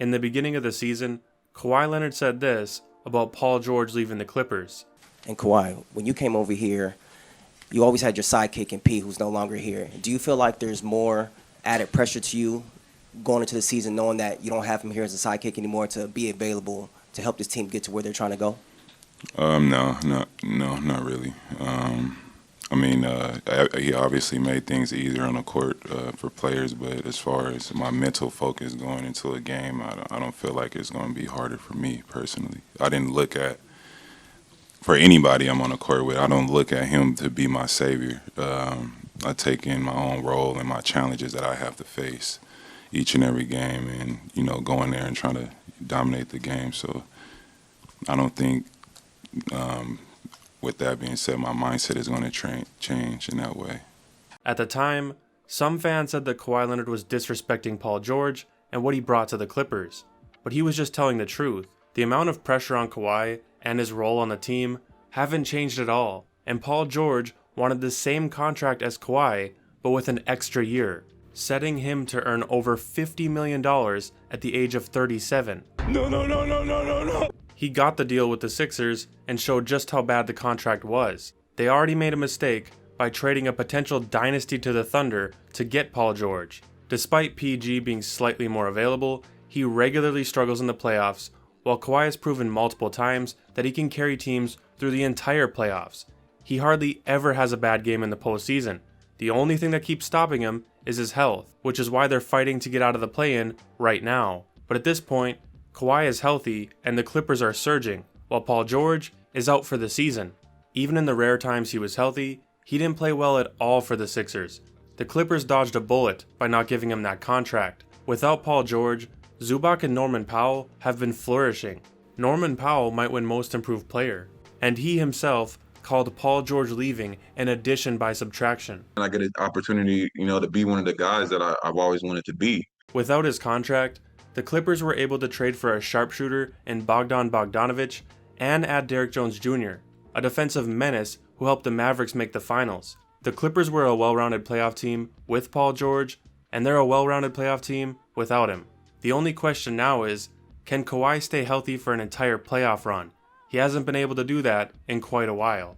In the beginning of the season, Kawhi Leonard said this about Paul George leaving the Clippers. And Kawhi, when you came over here, you always had your sidekick in P, who's no longer here. Do you feel like there's more added pressure to you going into the season, knowing that you don't have him here as a sidekick anymore to be available to help this team get to where they're trying to go? No, not really. He obviously made things easier on the court for players, but as far as my mental focus going into a game, I don't feel like it's going to be harder for me personally. I didn't look at, for anybody I'm on the court with, I don't look at him to be my savior. I take in my own role and my challenges that I have to face each and every game, and going there and trying to dominate the game. So I don't think, with that being said, my mindset is going to change in that way. At the time, some fans said that Kawhi Leonard was disrespecting Paul George and what he brought to the Clippers, but he was just telling the truth. The amount of pressure on Kawhi and his role on the team haven't changed at all, and Paul George wanted the same contract as Kawhi, but with an extra year, setting him to earn over $50 million at the age of 37. No. He got the deal with the Sixers and showed just how bad the contract was. They already made a mistake by trading a potential dynasty to the Thunder to get Paul George. Despite PG being slightly more available, he regularly struggles in the playoffs, while Kawhi has proven multiple times that he can carry teams through the entire playoffs. He hardly ever has a bad game in the postseason. The only thing that keeps stopping him is his health, which is why they're fighting to get out of the play-in right now. But at this point, Kawhi is healthy and the Clippers are surging, while Paul George is out for the season. Even in the rare times he was healthy, he didn't play well at all for the Sixers. The Clippers dodged a bullet by not giving him that contract. Without Paul George, Zubac and Norman Powell have been flourishing. Norman Powell might win Most Improved Player, and he himself called Paul George leaving an addition by subtraction. I get an opportunity, to be one of the guys that I've always wanted to be. Without his contract, the Clippers were able to trade for a sharpshooter in Bogdan Bogdanovic and add Derrick Jones Jr., a defensive menace who helped the Mavericks make the finals. The Clippers were a well-rounded playoff team with Paul George, and they're a well-rounded playoff team without him. The only question now is, can Kawhi stay healthy for an entire playoff run? He hasn't been able to do that in quite a while.